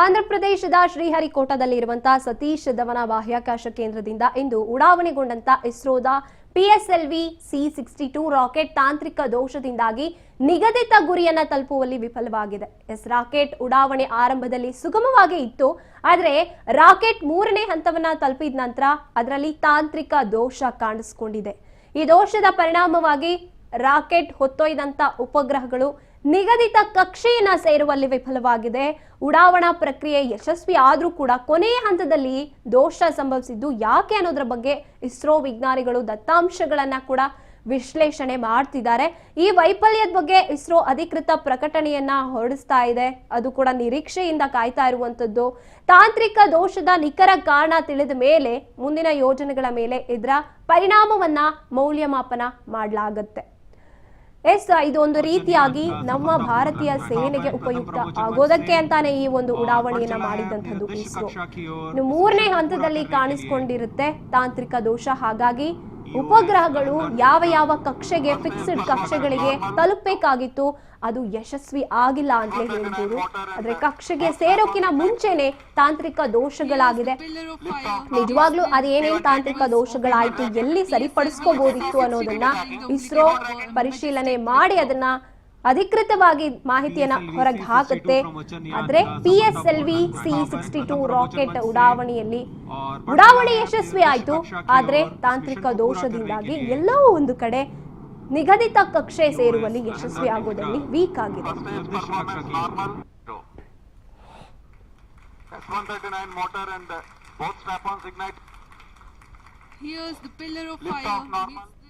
ಆಂಧ್ರಪ್ರದೇಶದ ಶ್ರೀಹರಿಕೋಟದಲ್ಲಿರುವಂತಹ ಸತೀಶ್ ಧವನ ಬಾಹ್ಯಾಕಾಶ ಕೇಂದ್ರದಿಂದ ಇಂದು ಉಡಾವಣೆಗೊಂಡಂತ ಇಸ್ರೋದ PSLV C-62 ರಾಕೆಟ್ ತಾಂತ್ರಿಕ ದೋಷದಿಂದಾಗಿ ನಿಗದಿತ ಗುರಿಯನ್ನ ತಲುಪುವಲ್ಲಿ ವಿಫಲವಾಗಿದೆ. ರಾಕೆಟ್ ಉಡಾವಣೆ ಆರಂಭದಲ್ಲಿ ಸುಗಮವಾಗಿ ಇತ್ತು, ಆದರೆ ರಾಕೆಟ್ 3ನೇ ಹಂತವನ್ನ ತಲುಪಿದ ನಂತರ ಅದರಲ್ಲಿ ತಾಂತ್ರಿಕ ದೋಷ ಕಾಣಿಸಿಕೊಂಡಿದೆ. ಈ ದೋಷದ ಪರಿಣಾಮವಾಗಿ ರಾಕೆಟ್ ಹೊತ್ತೊಯ್ದಂತ ಉಪಗ್ರಹಗಳು ನಿಗದಿತ ಕಕ್ಷೆಯನ್ನ ಸೇರುವಲ್ಲಿ ವಿಫಲವಾಗಿದೆ. ಉಡಾವಣಾ ಪ್ರಕ್ರಿಯೆ ಯಶಸ್ವಿ ಆದ್ರೂ ಕೂಡ ಕೊನೆಯ ಹಂತದಲ್ಲಿ ದೋಷ ಸಂಭವಿಸಿದ್ದು ಯಾಕೆ ಅನ್ನೋದ್ರ ಬಗ್ಗೆ ಇಸ್ರೋ ವಿಜ್ಞಾನಿಗಳು ದತ್ತಾಂಶಗಳನ್ನ ಕೂಡ ವಿಶ್ಲೇಷಣೆ ಮಾಡ್ತಿದ್ದಾರೆ. ಈ ವೈಫಲ್ಯದ ಬಗ್ಗೆ ಇಸ್ರೋ ಅಧಿಕೃತ ಪ್ರಕಟಣೆಯನ್ನ ಹೊರಡಿಸ್ತಾ ಇದೆ. ಅದು ಕೂಡ ನಿರೀಕ್ಷೆಯಿಂದ ಕಾಯ್ತಾ ಇರುವಂತದ್ದು. ತಾಂತ್ರಿಕ ದೋಷದ ನಿಖರ ಕಾರಣ ತಿಳಿದ ಮೇಲೆ ಮುಂದಿನ ಯೋಜನೆಗಳ ಮೇಲೆ ಇದರ ಪರಿಣಾಮವನ್ನ ಮೌಲ್ಯಮಾಪನ ಮಾಡಲಾಗುತ್ತೆ. ಇದೊಂದು ರೀತಿಯಾಗಿ ನಮ್ಮ ಭಾರತೀಯ ಸೇನೆಗೆ ಉಪಯುಕ್ತ ಆಗೋದಕ್ಕೆ ಅಂತಾನೆ ಈ ಒಂದು ಉಡಾವಣೆಯನ್ನ ಮಾಡಿದಂಥದ್ದು ಇಸ್ರೋ. 3ನೇ ಹಂತದಲ್ಲಿ ಕಾಣಿಸಿಕೊಂಡಿರುತ್ತೆ ತಾಂತ್ರಿಕ ದೋಷ. ಹಾಗಾಗಿ ಉಪಗ್ರಹಗಳು ಯಾವ ಕಕ್ಷೆಗೆ ಫಿಕ್ಸ್ಡ್ ಕಕ್ಷೆಗಳಿಗೆ ತಲುಪಬೇಕಾಗಿತ್ತು ಅದು ಯಶಸ್ವಿ ಆಗಿಲ್ಲ ಅಂತ ಹೇಳ್ಬೋದು. ಆದ್ರೆ ಕಕ್ಷೆಗೆ ಸೇರೋಕಿನ ಮುಂಚೆನೆ ತಾಂತ್ರಿಕ ದೋಷಗಳಾಗಿದೆ. ನಿಜವಾಗ್ಲೂ ಅದೇನೇನ್ ತಾಂತ್ರಿಕ ದೋಷಗಳಾಯ್ತು, ಎಲ್ಲಿ ಸರಿಪಡಿಸ್ಕೋಬಹುದಿತ್ತು ಅನ್ನೋದನ್ನ ಇಸ್ರೋ ಪರಿಶೀಲನೆ ಮಾಡಿ ಅದನ್ನ ಅಧಿಕೃತವಾಗಿ ಮಾಹಿತಿಯನ್ನ ಹೊರಗೆ ಹಾಕುತ್ತೆ. ಆದ್ರೆ PSLV C-62 ರಾಕೆಟ್ ಉಡಾವಣೆ ಯಶಸ್ವಿ ಆಯ್ತು, ಆದ್ರೆ ತಾಂತ್ರಿಕ ದೋಷದಿಂದಾಗಿ ಎಲ್ಲೋ ಒಂದು ಕಡೆ ನಿಗದಿತ ಕಕ್ಷೆ ಸೇರುವಲ್ಲಿ ಯಶಸ್ವಿ ಆಗೋದಲ್ಲಿ ವೀಕ್ ಆಗಿದೆ. Here's the pillar of fire.